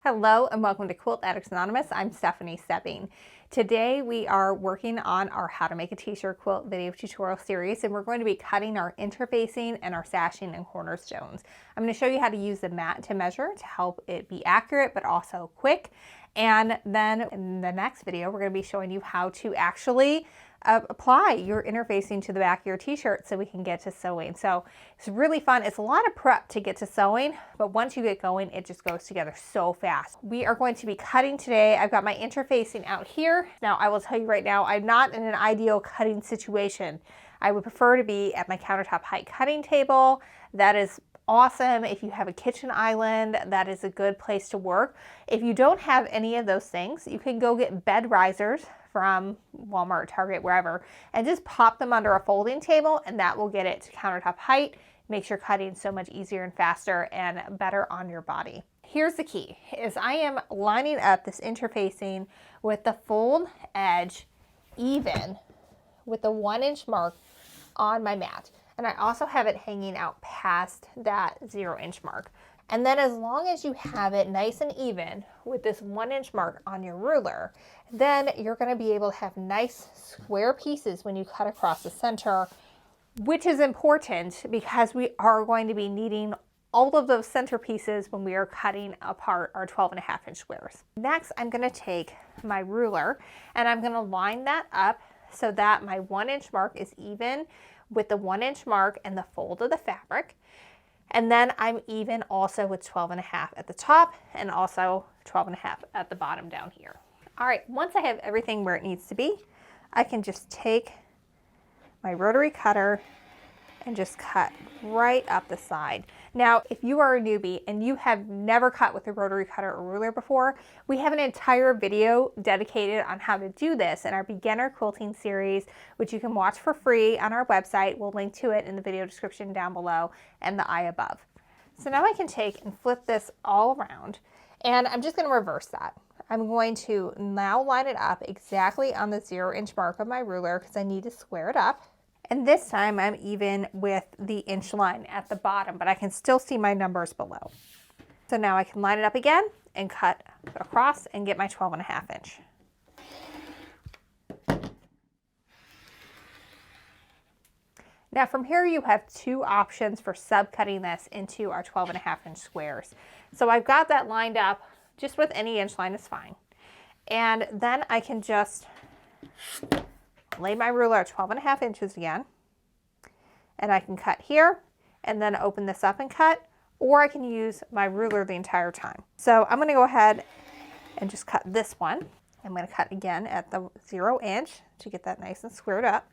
Hello and welcome to Quilt Addicts Anonymous. I'm Stephanie Soebbing. Today we are working on our How to Make a T-shirt quilt video tutorial series, and we're going to be cutting our interfacing and our sashing and cornerstones. I'm going to show you how to use the mat to measure to help it be accurate but also quick. And then in the next video we're going to be showing you how to actually apply your interfacing to the back of your t-shirt so we can get to sewing. So it's really fun. It's a lot of prep to get to sewing, but once you get going, it just goes together so fast. We are going to be cutting today. I've got my interfacing out here. Now I will tell you right now, I'm not in an ideal cutting situation. I would prefer to be at my countertop height cutting table. That is awesome. If you have a kitchen island, that is a good place to work. If you don't have any of those things, you can go get bed risers from Walmart, Target, wherever, and just pop them under a folding table, and that will get it to countertop height. Makes your cutting so much easier and faster and better on your body. Here's the key, is I am lining up this interfacing with the fold edge even with the 1-inch mark on my mat. And I also have it hanging out past that 0-inch mark. And then as long as you have it nice and even with this 1-inch mark on your ruler, then you're going to be able to have nice square pieces when you cut across the center, which is important because we are going to be needing all of those center pieces when we are cutting apart our 12.5-inch squares. Next, I'm going to take my ruler and I'm going to line that up so that my 1-inch mark is even with the 1-inch mark and the fold of the fabric. And then I'm even also with 12.5 at the top and also 12.5 at the bottom down here. All right, once I have everything where it needs to be, I can just take my rotary cutter and just cut right up the side. Now, if you are a newbie and you have never cut with a rotary cutter or ruler before, we have an entire video dedicated on how to do this in our beginner quilting series, which you can watch for free on our website. We'll link to it in the video description down below and the eye above. So now I can take and flip this all around, and I'm just going to reverse that. I'm going to now line it up exactly on the 0-inch mark of my ruler because I need to square it up. And this time I'm even with the inch line at the bottom, but I can still see my numbers below. So now I can line it up again and cut across and get my 12.5 inch. Now from here you have two options for subcutting this into our 12.5 inch squares. So I've got that lined up just with any inch line is fine. And then I can just lay my ruler at 12.5 inches again, and I can cut here and then open this up and cut, or I can use my ruler the entire time. So I'm going to go ahead and just cut this one. I'm going to cut again at the 0-inch to get that nice and squared up.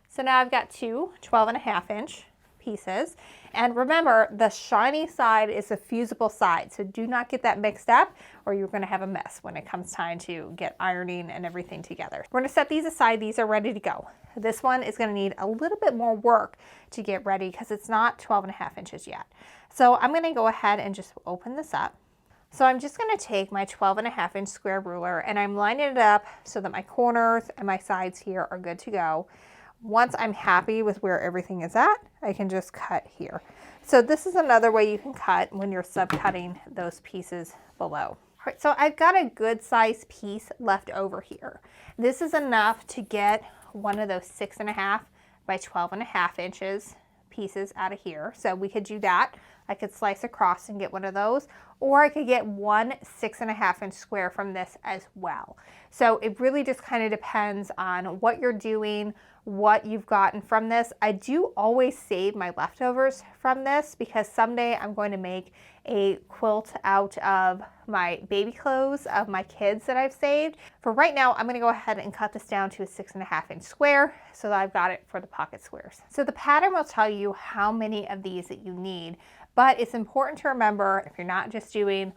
So now I've got two 12.5-inch pieces. And remember, the shiny side is a fusible side, so do not get that mixed up or you're going to have a mess when it comes time to get ironing and everything together. We're going to set these aside. These are ready to go. This one is going to need a little bit more work to get ready because it's not 12.5 inches yet. So I'm going to go ahead and just open this up. So I'm just going to take my 12.5-inch square ruler and I'm lining it up so that my corners and my sides here are good to go. Once I'm happy with where everything is at, I can just cut here. So this is another way you can cut when you're subcutting those pieces below. All right, so I've got a good size piece left over here. This is enough to get one of those 6.5 by 12.5 inches pieces out of here. So we could do that. I could slice across and get one of those, or I could get one 6.5-inch square from this as well. So it really just kind of depends on what you're doing, what you've gotten from this. I do always save my leftovers from this because someday I'm going to make a quilt out of my baby clothes of my kids that I've saved. For right now, I'm going to go ahead and cut this down to a 6.5-inch square so that I've got it for the pocket squares. So the pattern will tell you how many of these that you need, but it's important to remember if you're not just doing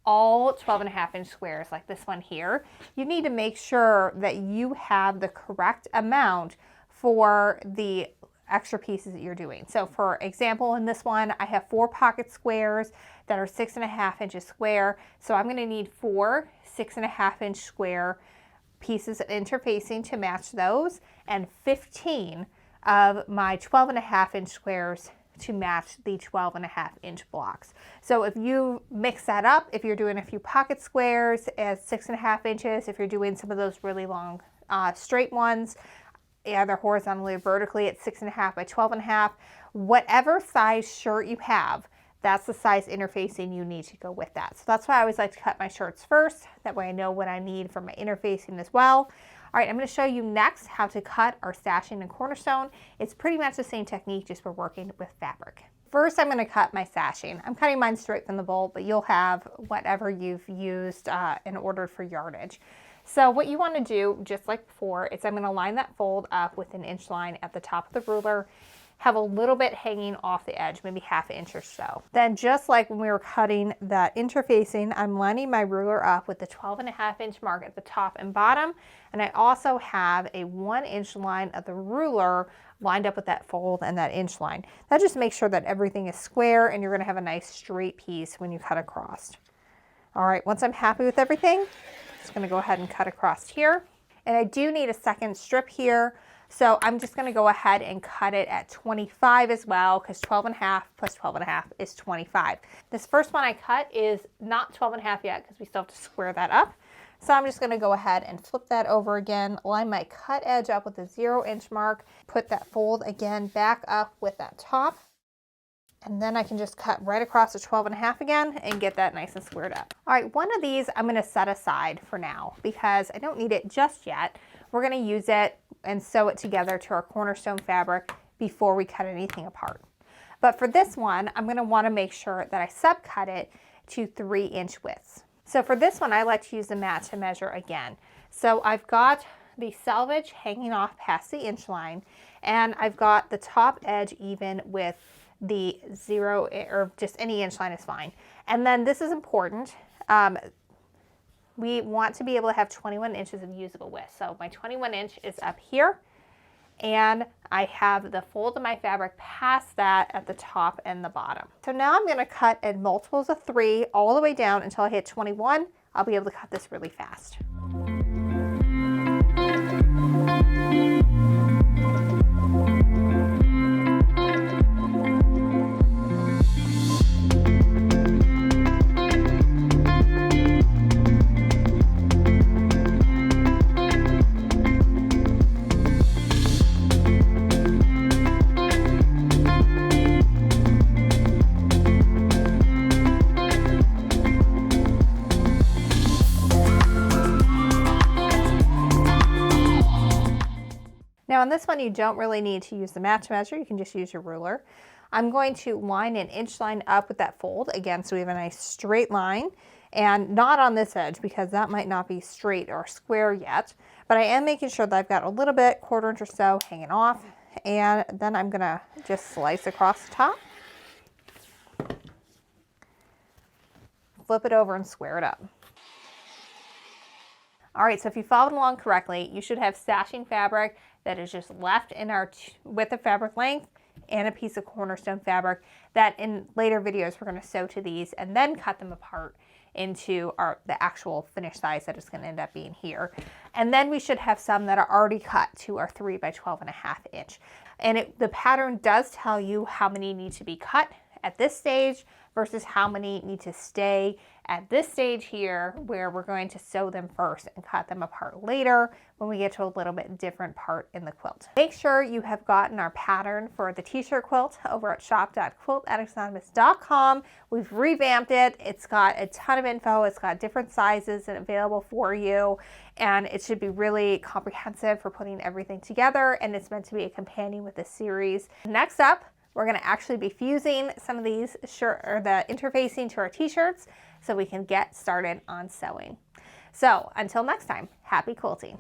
all 12.5-inch squares like this one here, you need to make sure that you have the correct amount for the extra pieces that you're doing. So for example, in this one, I have 4 pocket squares that are 6.5 inches square. So I'm going to need 4 6.5-inch square pieces of interfacing to match those, and 15 of my 12.5-inch squares to match the 12.5-inch blocks. So if you mix that up, if you're doing a few pocket squares at 6.5 inches, if you're doing some of those really long straight ones, either horizontally or vertically at 6.5 by 12.5, whatever size shirt you have, that's the size interfacing you need to go with that. So that's why I always like to cut my shirts first. That way I know what I need for my interfacing as well. All right, I'm going to show you next how to cut our sashing and cornerstone. It's pretty much the same technique, just we're working with fabric. First, I'm going to cut my sashing. I'm cutting mine straight from the bolt, but you'll have whatever you've used and ordered for yardage. So what you want to do, just like before, is I'm going to line that fold up with an inch line at the top of the ruler, have a little bit hanging off the edge, maybe 1/2 inch or so. Then just like when we were cutting that interfacing, I'm lining my ruler up with the 12.5-inch mark at the top and bottom. And I also have a 1-inch line of the ruler lined up with that fold and that inch line. That just makes sure that everything is square and you're gonna have a nice straight piece when you cut across. All right, once I'm happy with everything, I'm just gonna go ahead and cut across here. And I do need a second strip here. So I'm just going to go ahead and cut it at 25 as well, because 12.5 plus 12.5 is 25. This first one I cut is not 12.5 yet because we still have to square that up. So I'm just going to go ahead and flip that over again, line my cut edge up with the 0-inch mark, put that fold again back up with that top, and then I can just cut right across the 12.5 again and get that nice and squared up. All right, one of these I'm going to set aside for now because I don't need it just yet. We're going to use it and sew it together to our cornerstone fabric before we cut anything apart. But for this one, I'm going to want to make sure that I subcut it to 3-inch widths. So for this one, I like to use the mat to measure again. So I've got the selvage hanging off past the inch line, and I've got the top edge even with the 0, or just any inch line is fine. And then this is important. We want to be able to have 21 inches of usable width. So my 21 inch is up here, and I have the fold of my fabric past that at the top and the bottom. So now I'm going to cut in multiples of 3 all the way down until I hit 21. I'll be able to cut this really fast. Now on this one, you don't really need to use the mat to measure. You can just use your ruler. I'm going to line an inch line up with that fold again, so we have a nice straight line, and not on this edge because that might not be straight or square yet, but I am making sure that I've got a little bit, 1/4 inch or so hanging off, and then I'm gonna just slice across the top, flip it over and square it up. All right, so if you followed along correctly, you should have sashing fabric that is just left in our width of fabric length and a piece of cornerstone fabric that in later videos we're going to sew to these and then cut them apart into the actual finished size that is going to end up being here. And then we should have some that are already cut to our 3 by 12.5 inch. And the pattern does tell you how many need to be cut at this stage versus how many need to stay at this stage here, where we're going to sew them first and cut them apart later when we get to a little bit different part in the quilt. Make sure you have gotten our pattern for the t-shirt quilt over at shop.quiltaddictsanonymous.com. We've revamped it. It's got a ton of info. It's got different sizes and available for you, and it should be really comprehensive for putting everything together, and it's meant to be a companion with this series. Next up, we're going to actually be fusing some of these the interfacing to our t-shirts so we can get started on sewing. So until next time, happy quilting.